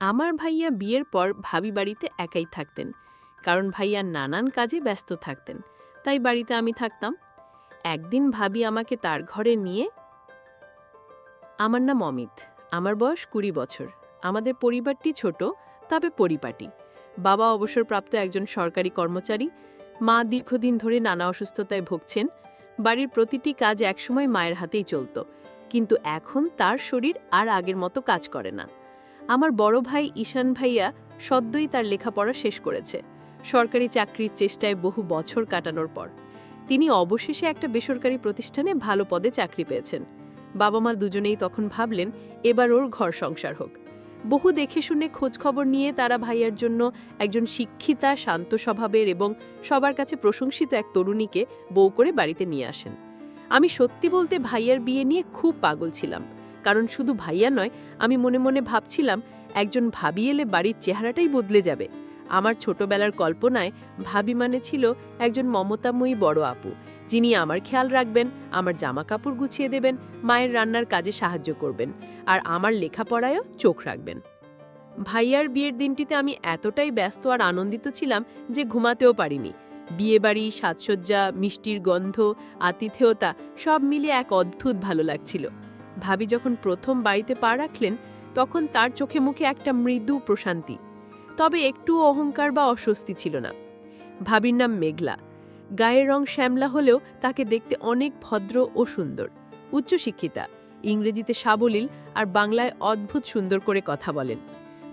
আমার ভাইয়া বিয়ের পর ভাবি বাড়িতে একাই থাকতেন, কারণ ভাইয়া নানান কাজে ব্যস্ত থাকতেন। তাই বাড়িতে আমি থাকতাম। একদিন ভাবি আমাকে তার ঘরে নিয়ে। আমার নাম অমিত। আমার বয়স ২০ বছর। আমাদের পরিবারটি ছোট, তবে পরিপাটি। বাবা অবসরপ্রাপ্ত একজন সরকারি কর্মচারী। মা দীর্ঘদিন ধরে নানা অসুস্থতায় ভুগছেন। বাড়ির প্রতিটি কাজ একসময় মায়ের হাতেই চলত, কিন্তু এখন তার শরীর আর আগের মতো কাজ করে না। আমার বড় ভাই ঈশান ভাইয়া সদ্যই তার লেখাপড়া শেষ করেছে। সরকারি চাকরির চেষ্টায় বহু বছর কাটানোর পর তিনি অবশেষে একটা বেসরকারি প্রতিষ্ঠানে ভালো পদে চাকরি পেয়েছেন। বাবা মা দুজনেই তখন ভাবলেন এবার ওর ঘর সংসার হোক। বহু দেখে শুনে খোঁজখবর নিয়ে তারা ভাইয়ার জন্য একজন শিক্ষিতা, শান্ত স্বভাবের এবং সবার কাছে প্রশংসিত এক তরুণীকে বউ করে বাড়িতে নিয়ে আসেন। আমি সত্যি বলতে ভাইয়ার বিয়ে নিয়ে খুব পাগল ছিলাম, কারণ শুধু ভাইয়া নয়, আমি মনে মনে ভাবছিলাম একজন ভাবি এলে বাড়ির চেহারাটাই বদলে যাবে। আমার ছোটবেলার কল্পনায় ভাবি মানে ছিল একজন মমতাময়ী বড় আপু, যিনি আমার খেয়াল রাখবেন, আমার জামা কাপড় গুছিয়ে দেবেন, মায়ের রান্নার কাজে সাহায্য করবেন, আর আমার লেখাপড়ায়ও চোখ রাখবেন। ভাইয়ার বিয়ের দিনটিতে আমি এতটাই ব্যস্ত আর আনন্দিত ছিলাম যে ঘুমাতেও পারিনি। বিয়েবাড়ি, সাজসজ্জা, মিষ্টির গন্ধ, আতিথেয়তা সব মিলিয়ে এক অদ্ভুত ভালো লাগছিল। ভাবি যখন প্রথম বাড়িতে পা রাখলেন, তখন তার চোখে মুখে একটা মৃদু প্রশান্তি, তবে একটু অহংকার বা অস্বস্তি ছিল না। ভাবির নাম মেঘলা। গায়ের রং শ্যামলা হলেও তাকে দেখতে অনেক ভদ্র ও সুন্দর। উচ্চশিক্ষিতা, ইংরেজিতে সাবলীল আর বাংলায় অদ্ভুত সুন্দর করে কথা বলেন।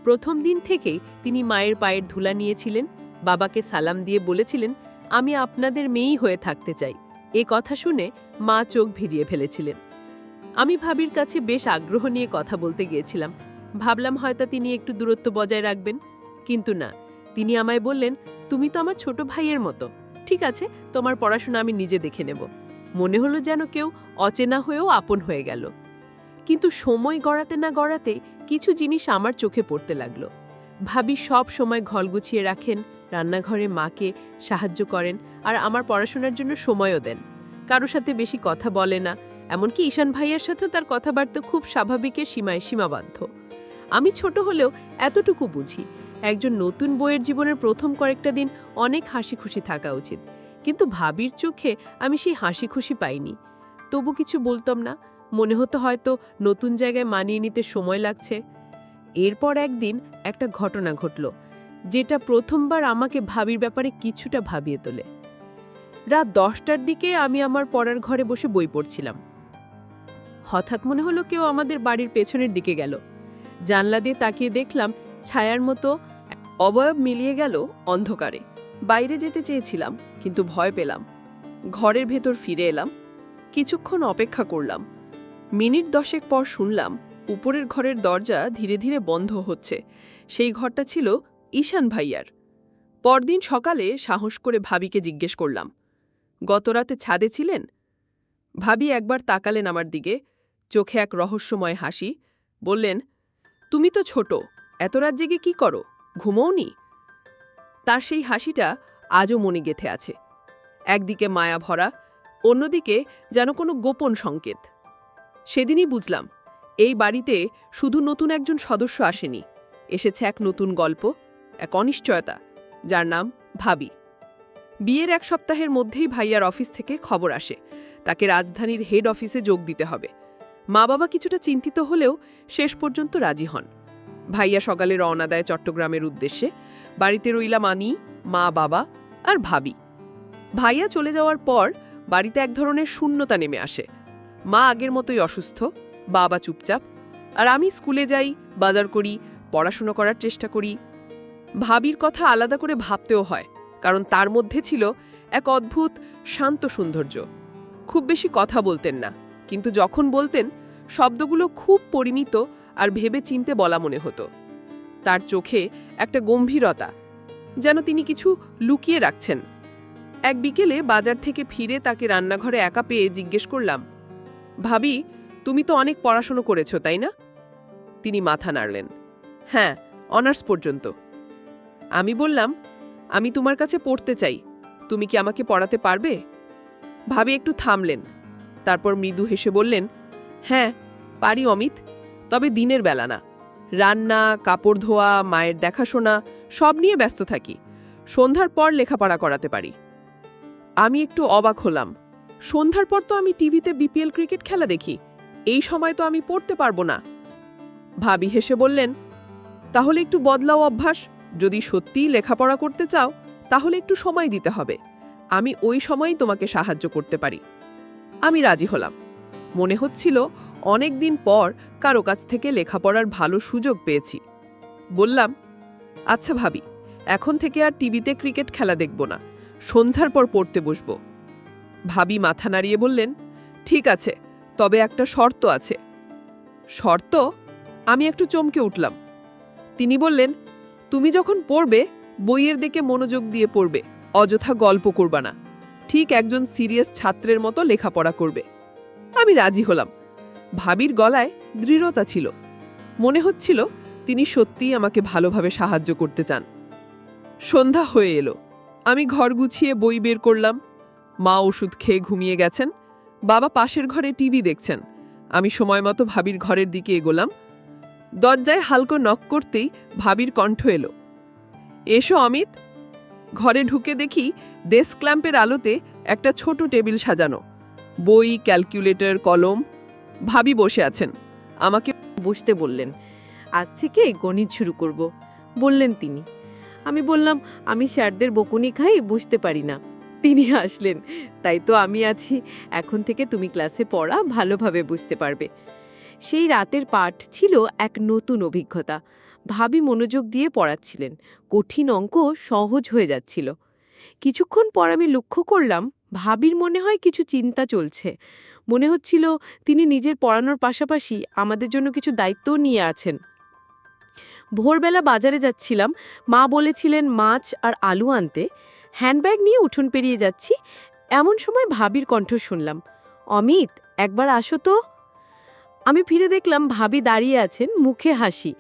প্রথম দিন থেকেই তিনি মায়ের পায়ের ধুলা নিয়েছিলেন, বাবাকে সালাম দিয়ে বলেছিলেন, আমি আপনাদের মেয়েই হয়ে থাকতে চাই। এ কথা শুনে মা চোখ ভিজিয়ে ফেলেছিলেন। আমি ভাবির কাছে বেশ আগ্রহ নিয়ে কথা বলতে গিয়েছিলাম। ভাবলাম হয়তো তিনি একটু দূরত্ব বজায় রাখবেন, কিন্তু না। তিনি আমায় বললেন, তুমি তো আমার ছোট ভাইয়ের মতো। ঠিক আছে, তোমার পড়াশোনা আমি নিজে দেখে নেব। মনে হলো যেন কেউ অচেনা হয়েও আপন হয়ে গেল। কিন্তু সময় গড়াতে না গড়াতে কিছু জিনিস আমার চোখে পড়তে লাগলো। ভাবি সব সময় ঘর গুছিয়ে রাখেন, রান্নাঘরে মাকে সাহায্য করেন, আর আমার পড়াশোনার জন্য সময়ও দেন। কারো সাথে বেশি কথা বলে না, এমনকি ঈশান ভাইয়ের সাথেও তার কথাবার্তা খুব স্বাভাবিকের সীমায় সীমাবদ্ধ। আমি ছোট হলেও এতটুকু বুঝি, একজন নতুন বইয়ের জীবনের প্রথম কয়েকটা দিন অনেক হাসি খুশি থাকা উচিত। কিন্তু ভাবির চোখে আমি সেই হাসি খুশি পাইনি। তবু কিছু বলতাম না, মনে হতো হয়তো নতুন জায়গায় মানিয়ে নিতে সময় লাগছে। এরপর একদিন একটা ঘটনা ঘটল, যেটা প্রথমবার আমাকে ভাবির ব্যাপারে কিছুটা ভাবিয়ে তোলে। রাত 10টার দিকে আমি আমার পড়ার ঘরে বসে বই পড়ছিলাম। হঠাৎ মনে হলো কেউ আমাদের বাড়ির পেছনের দিকে গেল। জানলা দিয়ে তাকিয়ে দেখলাম ছায়ার মতো অবয়ব মিলিয়ে গেল অন্ধকারে। বাইরে যেতে চেয়েছিলাম, কিন্তু ভয় পেলাম। ঘরের ভেতর ফিরে এলাম। কিছুক্ষণ অপেক্ষা করলাম। মিনিট 10 পর শুনলাম উপরের ঘরের দরজা ধীরে ধীরে বন্ধ হচ্ছে। সেই ঘরটা ছিল ঈশান ভাইয়ার। পরদিন সকালে সাহস করে ভাবিকে জিজ্ঞেস করলাম, গতরাতে ছাদে ছিলেন? ভাবি একবার তাকালেন আমার দিকে, চোখে এক রহস্যময় হাসি। বললেন, তুমি তো ছোট, এত রাত জেগে কি করো, ঘুমোওনি? তার সেই হাসিটা আজও মনে গেঁথে আছে। একদিকে মায়া ভরা, অন্যদিকে যেন কোনো গোপন সংকেত। সেদিনই বুঝলাম, এই বাড়িতে শুধু নতুন একজন সদস্য আসেনি, এসেছে এক নতুন গল্প, এক অনিশ্চয়তা, যার নাম ভাবি। বিয়ের 1 সপ্তাহের মধ্যেই ভাইয়ার অফিস থেকে খবর আসে তাকে রাজধানীর হেড অফিসে যোগ দিতে হবে। মা বাবা কিছুটা চিন্তিত হলেও শেষ পর্যন্ত রাজি হন। ভাইয়া সকালে রওনা দেয় চট্টগ্রামের উদ্দেশ্যে। বাড়িতে রইলাম আমি, মা, বাবা আর ভাবি। ভাইয়া চলে যাওয়ার পর বাড়িতে এক ধরনের শূন্যতা নেমে আসে। মা আগের মতোই অসুস্থ, বাবা চুপচাপ, আর আমি স্কুলে যাই, বাজার করি, পড়াশুনো করার চেষ্টা করি। ভাবির কথা আলাদা করে ভাবতেও হয়, কারণ তার মধ্যে ছিল এক অদ্ভুত শান্ত সৌন্দর্য। খুব বেশি কথা বলতেন না, কিন্তু যখন বলতেন শব্দগুলো খুব পরিমিত আর ভেবে চিনতে বলা মনে হতো। তার চোখে একটা গম্ভীরতা, যেন তিনি কিছু লুকিয়ে রাখছেন। এক বিকেলে বাজার থেকে ফিরে তাকে রান্নাঘরে একা পেয়ে জিজ্ঞেস করলাম, ভাবি, তুমি তো অনেক পড়াশোনা করেছো, তাই না? তিনি মাথা নাড়লেন। হ্যাঁ, অনার্স পর্যন্ত। আমি বললাম, আমি তোমার কাছে পড়তে চাই, তুমি কি আমাকে পড়াতে পারবে? ভাবি একটু থামলেন, তারপর মৃদু হেসে বললেন, হ্যাঁ পারি অমিত, তবে দিনের বেলা না, রান্না, কাপড় ধোয়া, মায়ের দেখাশোনা সব নিয়ে ব্যস্ত থাকি। সন্ধ্যার পর লেখাপড়া করাতে পারি। আমি একটু অবাক হলাম। সন্ধ্যার পর তো আমি টিভিতে বিপিএল ক্রিকেট খেলা দেখি, এই সময় তো আমি পড়তে পারবো না। ভাবি হেসে বললেন, তাহলে একটু বদলাও অভ্যাস। যদি সত্যিই লেখাপড়া করতে চাও তাহলে একটু সময় দিতে হবে। আমি ওই সময়ই তোমাকে সাহায্য করতে পারি। আমি রাজি হলাম। মনে হচ্ছিল অনেক দিন পর কারো কাছ থেকে লেখাপড়ার ভালো সুযোগ পেয়েছি। বললাম, আচ্ছা ভাবি, এখন থেকে আর টিভিতে ক্রিকেট খেলা দেখব না, সন্ধ্যার পর পড়তে বসব। ভাবি মাথা নাড়িয়ে বললেন, ঠিক আছে, তবে একটা শর্ত আছে। শর্ত? আমি একটু চমকে উঠলাম। তিনি বললেন, তুমি যখন পড়বে বইয়ের দিকে মনোযোগ দিয়ে পড়বে, অযথা গল্প করবা না। ঠিক একজন সিরিয়াস ছাত্রের মতো লেখাপড়া করবে। আমি রাজি হলাম। ভাবির গলায় দৃঢ়তা ছিল। মনে হচ্ছিল তিনি সত্যিই আমাকে ভালোভাবে সাহায্য করতে চান। সন্ধ্যা হয়ে এলো। আমি ঘর গুছিয়ে বই বের করলাম। মা ওষুধ খেয়ে ঘুমিয়ে গেছেন, বাবা পাশের ঘরে টিভি দেখছেন। আমি সময় মতো ভাবির ঘরের দিকে এগোলাম। দরজায় হালকা নক করতেই ভাবির কণ্ঠ এলো, এসো অমিত। ঘরে ঢুকে দেখি ডেস্ক ল্যাম্পের আলোতে একটা ছোট টেবিল সাজানো, বই, ক্যালকুলেটর, কলম। ভাবি বসে আছেন, আমাকে বসতে বললেন। আজ থেকে গণিত শুরু করব, বললেন তিনি। আমি বললাম, আমি স্যারদের বকুনি খাই, বুঝতে পারি না। তিনি হাসলেন, তাই তো আমি আছি, এখন থেকে তুমি ক্লাসে পড়া ভালোভাবে বুঝতে পারবে। সেই রাতের পাঠ ছিল এক নতুন অভিজ্ঞতা। ভাবি মনোযোগ দিয়ে পড়াচ্ছিলেন, কঠিন অঙ্ক সহজ হয়ে যাচ্ছিল। কিছুক্ষণ পর আমি লক্ষ্য করলাম ভাবির মনে হয় কিছু চিন্তা চলছে। মনে হচ্ছিল তিনি নিজের পড়ানোর পাশাপাশি আমাদের জন্য কিছু দায়িত্বও নিয়ে আছেন। ভোরবেলা বাজারে যাচ্ছিলাম, মা বলেছিলেন মাছ আর আলু আনতে। হ্যান্ডব্যাগ নিয়ে উঠোন পেরিয়ে যাচ্ছি, এমন সময় ভাবির কণ্ঠ শুনলাম, অমিত, একবার আসো তো। আমি ফিরে দেখলাম ভাবি দাঁড়িয়ে আছেন, মুখে হাসি।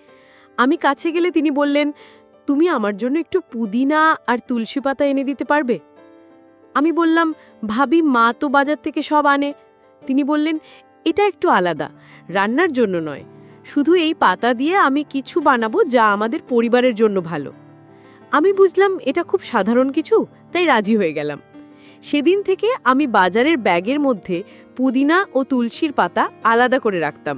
আমি কাছে গেলে তিনি বললেন, তুমি আমার জন্য একটু পুদিনা আর তুলসী পাতা এনে দিতে পারবে? আমি বললাম, ভাবি, মা তো বাজার থেকে সব আনে। তিনি বললেন, এটা একটু আলাদা, রান্নার জন্য নয়, শুধু এই পাতা দিয়ে আমি কিছু বানাবো যা আমাদের পরিবারের জন্য ভালো। আমি বুঝলাম এটা খুব সাধারণ কিছু, তাই রাজি হয়ে গেলাম। সেদিন থেকে আমি বাজারের ব্যাগের মধ্যে পুদিনা ও তুলসীর পাতা আলাদা করে রাখতাম।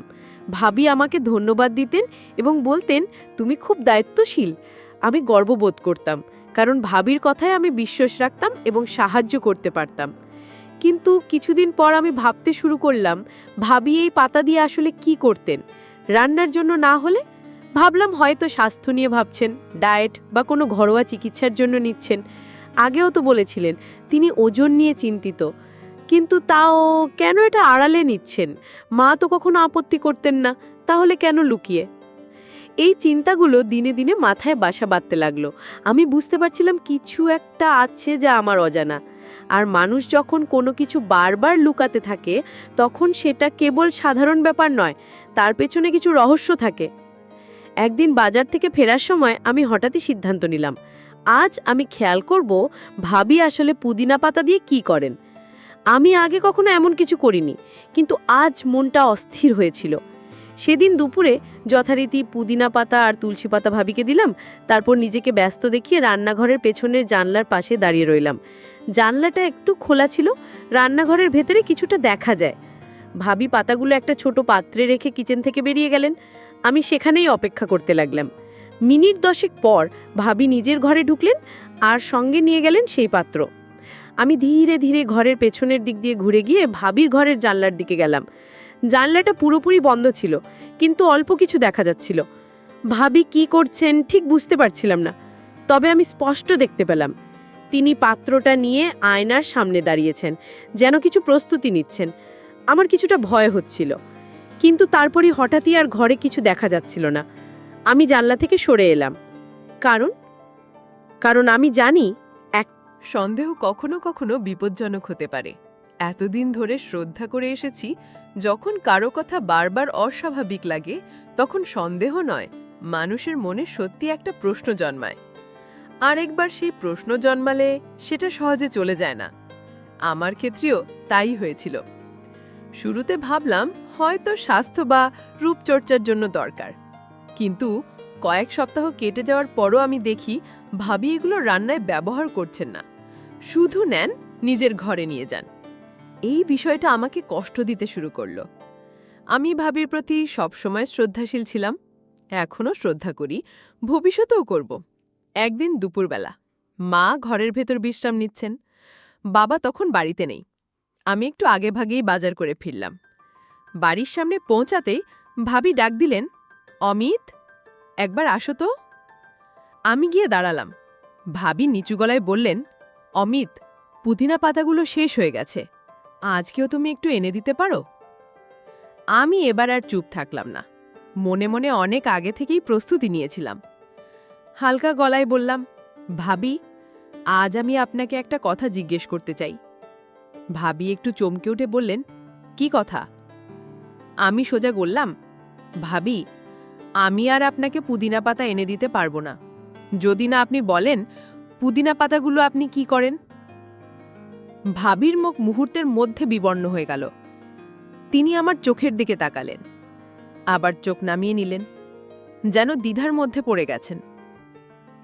ভাবি আমাকে ধন্যবাদ দিতেন এবং বলতেন, তুমি খুব দায়িত্বশীল। আমি গর্ববোধ করতাম, কারণ ভাবির কথায় আমি বিশ্বাস রাখতাম এবং সাহায্য করতে পারতাম। কিন্তু কিছুদিন পর আমি ভাবতে শুরু করলাম, ভাবি এই পাতা দিয়ে আসলে কি করতেন। রান্নার জন্য না হলে? ভাবলাম হয়তো স্বাস্থ্য নিয়ে ভাবছেন, ডায়েট বা কোনো ঘরোয়া চিকিৎসার জন্য নিচ্ছেন। আগেও তো বলেছিলেন তিনি ওজন নিয়ে চিন্তিত, কিন্তু তাও কেন এটা আড়ালে নিচ্ছেন? মা তো কখনো আপত্তি করতেন না, তাহলে কেন লুকিয়ে? এই চিন্তাগুলো দিনে দিনে মাথায় বাসা বাঁধতে লাগলো। আমি বুঝতে পারছিলাম কিছু একটা আছে যা আমার অজানা। আর মানুষ যখন কোনো কিছু বারবার লুকাতে থাকে, তখন সেটা কেবল সাধারণ ব্যাপার নয়, তার পেছনে কিছু রহস্য থাকে। একদিন বাজার থেকে ফেরার সময় আমি হঠাৎই সিদ্ধান্ত নিলাম, আজ আমি খেয়াল করব ভাবি আসলে পুদিনা পাতা দিয়ে কি করেন। আমি আগে কখনো এমন কিছু করিনি, কিন্তু আজ মনটা অস্থির হয়েছিল। সেদিন দুপুরে যথারীতি পুদিনা পাতা আর তুলসী পাতা ভাবিকে দিলাম, তারপর নিজেকে ব্যস্ত দেখিয়ে রান্নাঘরের পেছনের জানলার পাশে দাঁড়িয়ে রইলাম। জানলাটা একটু খোলা ছিল, রান্নাঘরের ভেতরে কিছুটা দেখা যায়। ভাবি পাতাগুলো একটা ছোট পাত্রে রেখে কিচেন থেকে বেরিয়ে গেলেন। আমি সেখানেই অপেক্ষা করতে লাগলাম। মিনিট 10 পর ভাবি নিজের ঘরে ঢুকলেন আর সঙ্গে নিয়ে গেলেন সেই পাত্র। আমি ধীরে ধীরে ঘরের পেছনের দিক দিয়ে ঘুরে গিয়ে ভাবির ঘরের জানলার দিকে গেলাম। জানলাটা পুরোপুরি বন্ধ ছিল, কিন্তু অল্প কিছু দেখা যাচ্ছিল। ভাবি কি করছেন ঠিক বুঝতে পারছিলাম না, তবে আমি স্পষ্ট দেখতে পেলাম তিনি পাত্রটা নিয়ে আয়নার সামনে দাঁড়িয়েছেন, যেন কিছু প্রস্তুতি নিচ্ছেন। আমার কিছুটা ভয় হচ্ছিল, কিন্তু তারপরই হঠাৎই আর ঘরে কিছু দেখা যাচ্ছিল না। আমি জানলা থেকে সরে এলাম, কারণ আমি জানি সন্দেহ কখনো কখনো বিপজ্জনক হতে পারে। এতদিন ধরে শ্রদ্ধা করে এসেছি, যখন কারো কথা বারবার অস্বাভাবিক লাগে তখন সন্দেহ নয়, মানুষের মনে সত্যি একটা প্রশ্ন জন্মায়। আর একবার সেই প্রশ্ন জন্মালে সেটা সহজে চলে যায় না। আমার ক্ষেত্রেও তাই হয়েছিল। শুরুতে ভাবলাম হয়তো স্বাস্থ্য বা রূপচর্চার জন্য দরকার, কিন্তু কয়েক সপ্তাহ কেটে যাওয়ার পরও আমি দেখি ভাবি এগুলো রান্নায় ব্যবহার করছেন না, শুধু নেন নিজের ঘরে নিয়ে যান। এই বিষয়টা আমাকে কষ্ট দিতে শুরু করলো। আমি ভাবির প্রতি সবসময় শ্রদ্ধাশীল ছিলাম, এখনও শ্রদ্ধা করি, ভবিষ্যতেও করব। একদিন দুপুরবেলা মা ঘরের ভেতর বিশ্রাম নিচ্ছেন, বাবা তখন বাড়িতে নেই। আমি একটু আগেভাগেই বাজার করে ফিরলাম। বাড়ির সামনে পৌঁছাতেই ভাবি ডাক দিলেন, অমিত, একবার আসো তো। আমি গিয়ে দাঁড়ালাম। ভাবি নিচু গলায় বললেন, অমিত, পুদিনা পাতাগুলো শেষ হয়ে গেছে, আজকেও তুমি একটু এনে দিতে পারো? আমি এবার আর চুপ থাকলাম না, মনে মনে অনেক আগে থেকেই প্রস্তুতি নিয়েছিলাম। হালকা গলায় বললাম, ভাবি, আজ আমি আপনাকে একটা কথা জিজ্ঞেস করতে চাই। ভাবি একটু চমকে উঠে বললেন, কি কথা? আমি সোজা বললাম, ভাবি, আমি আর আপনাকে পুদিনা পাতা এনে দিতে পারবো না, যদি না আপনি বলেন পুদিনা পাতাগুলো আপনি কি করেন। ভাবির মুখ মুহূর্তের মধ্যে বিবর্ণ হয়ে গেল। তিনি আমার চোখের দিকে তাকালেন, আবার চোখ নামিয়ে নিলেন, যেন দ্বিধার মধ্যে পড়ে গেছেন।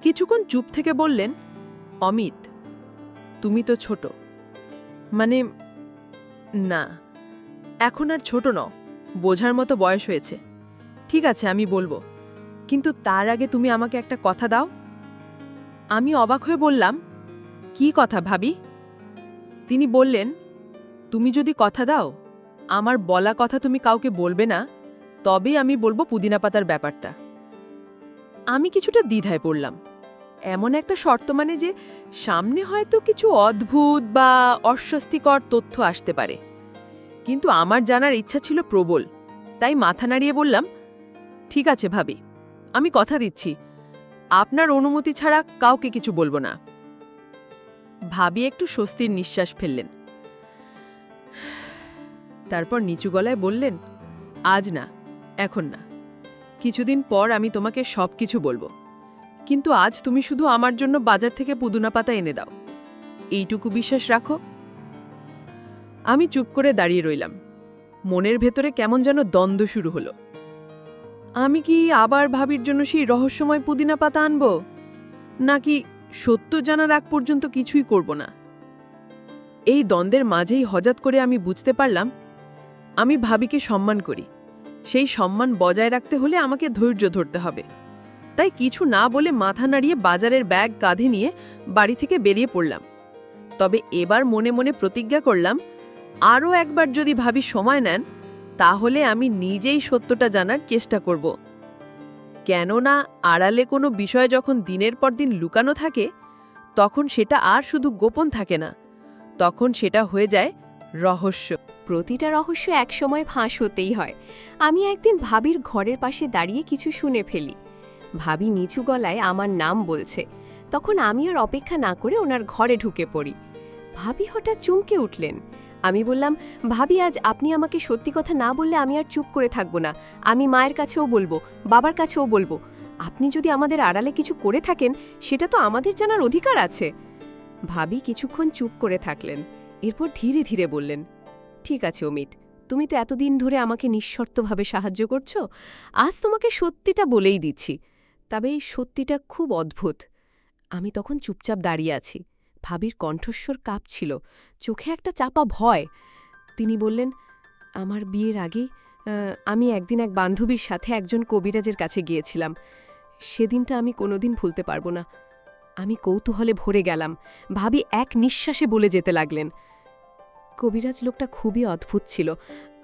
কিছুক্ষণ চুপ থেকে বললেন, অমিত, তুমি তো ছোট, মানে না, এখন আর ছোট নও, বোঝার মতো বয়স হয়েছে। ঠিক আছে, আমি বলবো, কিন্তু তার আগে তুমি আমাকে একটা কথা দাও। আমি অবাক হয়ে বললাম, কি কথা ভাবি? তিনি বললেন, তুমি যদি কথা দাও, আমার বলা কথা তুমি কাউকে বলবে না, তবেই আমি বলবো পুদিনা পাতার ব্যাপারটা। আমি কিছুটা দ্বিধায় পড়লাম। এমন একটা শর্ত, মানে যে সামনে হয়তো কিছু অদ্ভুত বা অস্বস্তিকর তথ্য আসতে পারে, কিন্তু আমার জানার ইচ্ছা ছিল প্রবল। তাই মাথা নাড়িয়ে বললাম, ঠিক আছে ভাবি, আমি কথা দিচ্ছি, আপনার অনুমতি ছাড়া কাউকে কিছু বলবো না। ভাবি একটু স্বস্তির নিঃশ্বাস ফেললেন, তারপর নিচু গলায় বললেন, আজ না, এখন না, কিছুদিন পর আমি তোমাকে সবকিছু বলবো, কিন্তু আজ তুমি শুধু আমার জন্য বাজার থেকে পুদিনা পাতা এনে দাও, এইটুকু বিশ্বাস রাখো। আমি চুপ করে দাঁড়িয়ে রইলাম। মনের ভেতরে কেমন যেন দ্বন্দ্ব শুরু হলো। আমি কি আবার ভাবির জন্য সেই রহস্যময় পুদিনা পাতা আনব, নাকি সত্য জানার আগ পর্যন্ত কিছুই করব না? এই দ্বন্দ্বের মাঝেই হঠাৎ করে আমি বুঝতে পারলাম, আমি ভাবিকে সম্মান করি, সেই সম্মান বজায় রাখতে হলে আমাকে ধৈর্য ধরতে হবে। তাই কিছু না বলে মাথা নাড়িয়ে বাজারের ব্যাগ কাঁধে নিয়ে বাড়ি থেকে বেরিয়ে পড়লাম। তবে এবার মনে মনে প্রতিজ্ঞা করলাম, আরও একবার যদি ভাবি সময় নেন, তাহলে আমি নিজেই সত্যটা জানার চেষ্টা করব। কেননা আড়ালে কোনো বিষয় যখন দিনের পর দিন লুকানো থাকে, তখন সেটা আর শুধু গোপন থাকে না, তখন সেটা হয়ে যায় রহস্য। প্রতিটা রহস্য একসময় ফাঁস হতেই হয়। আমি একদিন ভাবির ঘরের পাশে দাঁড়িয়ে কিছু শুনে ফেলি। ভাবি নিচু গলায় আমার নাম বলছে। তখন আমি আর অপেক্ষা না করে ওনার ঘরে ঢুকে পড়ি। ভাবি হঠাৎ চমকে উঠলেন। আমি বললাম, ভাবি, আজ আপনি আমাকে সত্যি কথা না বললে আমি আর চুপ করে থাকব না। আমি মায়ের কাছেও বলবো, বাবার কাছেও বলবো। আপনি যদি আমাদের আড়ালে কিছু করে থাকেন, সেটা তো আমাদের জানার অধিকার আছে। ভাবি কিছুক্ষণ চুপ করে থাকলেন, এরপর ধীরে ধীরে বললেন, ঠিক আছে অমিত, তুমি তো এতদিন ধরে আমাকে নিঃশর্তভাবে সাহায্য করছো, আজ তোমাকে সত্যিটা বলেই দিচ্ছি। তবে এই সত্যিটা খুব অদ্ভুত। আমি তখন চুপচাপ দাঁড়িয়ে আছি। ভাবির কণ্ঠস্বর কাঁপছিল, চোখে একটা চাপা ভয়। তিনি বললেন, আমার বিয়ের আগেই আমি একদিন এক বান্ধবীর সাথে একজন কবিরাজের কাছে গিয়েছিলাম। সেদিনটা আমি কোনোদিন ভুলতে পারবো না। আমি কৌতূহলে ভরে গেলাম। ভাবি এক নিঃশ্বাসে বলে যেতে লাগলেন। কবিরাজ লোকটা খুবই অদ্ভুত ছিল।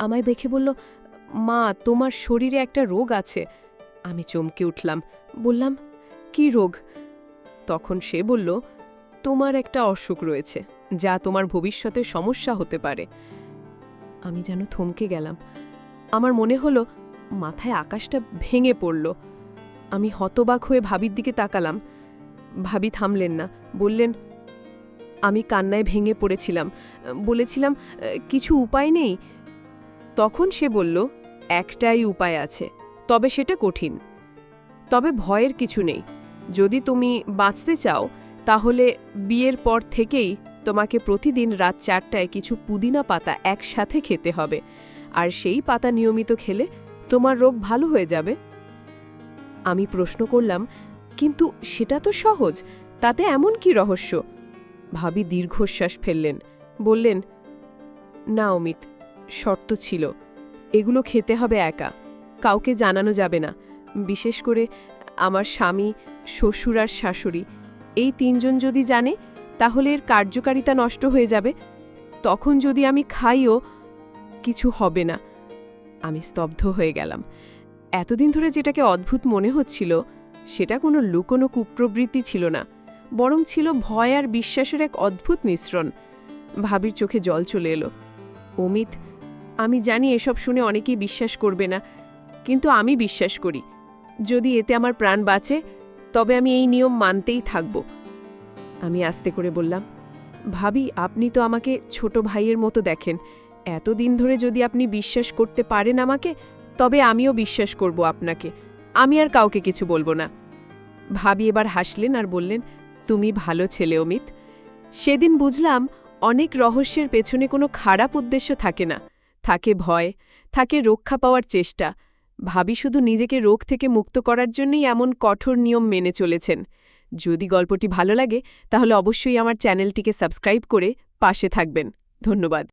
আমায় দেখে বলল, মা, তোমার শরীরে একটা রোগ আছে। আমি চমকে উঠলাম, বললাম, কি রোগ? তখন সে বলল, তোমার একটা অসুখ রয়েছে, যা তোমার ভবিষ্যতে সমস্যা হতে পারে। আমি যেন থমকে গেলাম। আমার মনে হলো মাথায় আকাশটা ভেঙে পড়ল। আমি হতবাক হয়ে ভাবির দিকে তাকালাম। ভাবি থামলেন না, বললেন, আমি কান্নায় ভেঙে পড়েছিলাম, বলেছিলাম, কিছু উপায় নেই। তখন সে বলল, একটাই উপায় আছে, তবে সেটা কঠিন। তবে ভয়ের কিছু নেই। যদি তুমি বাঁচতে চাও, তাহলে বিয়ের পর থেকেই তোমাকে প্রতিদিন রাত 4টায় কিছু পুদিনা পাতা একসাথে খেতে হবে, আর সেই পাতা নিয়মিত খেলে তোমার রোগ ভালো হয়ে যাবে। আমি প্রশ্ন করলাম, কিন্তু সেটা তো সহজ, তাতে এমন কি রহস্য? ভাবি দীর্ঘশ্বাস ফেললেন, বললেন, না অমিত, শর্ত ছিল, এগুলো খেতে হবে একা, কাউকে জানানো যাবে না, বিশেষ করে আমার স্বামী, শ্বশুর আর শাশুড়ি, এই তিনজন যদি জানে তাহলে এর কার্যকারিতা নষ্ট হয়ে যাবে। তখন যদি আমি খাইও, কিছু হবে না। আমি স্তব্ধ হয়ে গেলাম। এতদিন ধরে যেটাকে অদ্ভুত মনে হচ্ছিল সেটা কোনো লুকোনো কুপ্রবৃত্তি ছিল না, বরং ছিল ভয় আর বিশ্বাসের এক অদ্ভুত মিশ্রণ। ভাবির চোখে জল চলে এলো। অমিত, আমি জানি এসব শুনে অনেকেই বিশ্বাস করবে না, কিন্তু আমি বিশ্বাস করি। যদি এতে আমার প্রাণ বাঁচে তবে আমি এই নিয়ম মানতেই থাকব। আমি আস্তে করে বললাম, ভাবি, আপনি তো আমাকে ছোট ভাইয়ের মতো দেখেন। এতদিন ধরে যদি আপনি বিশ্বাস করতে পারেন আমাকে, তবে আমিও বিশ্বাস করব আপনাকে। আমি আর কাউকে কিছু বলবো না। ভাবি এবার হাসলেন আর বললেন, তুমি ভালো ছেলে অমিত। সেদিন বুঝলাম অনেক রহস্যের পেছনে কোনো খারাপ উদ্দেশ্য থাকে না, থাকে ভয়, থাকে রক্ষা পাওয়ার চেষ্টা। ভাবি শুধু নিজেকে রোগ থেকে মুক্ত করার জন্যই এমন কঠোর নিয়ম মেনে চলেছেন। যদি গল্পটি ভালো লাগে তাহলে অবশ্যই আমার চ্যানেলটিকে সাবস্ক্রাইব করে পাশে থাকবেন। ধন্যবাদ।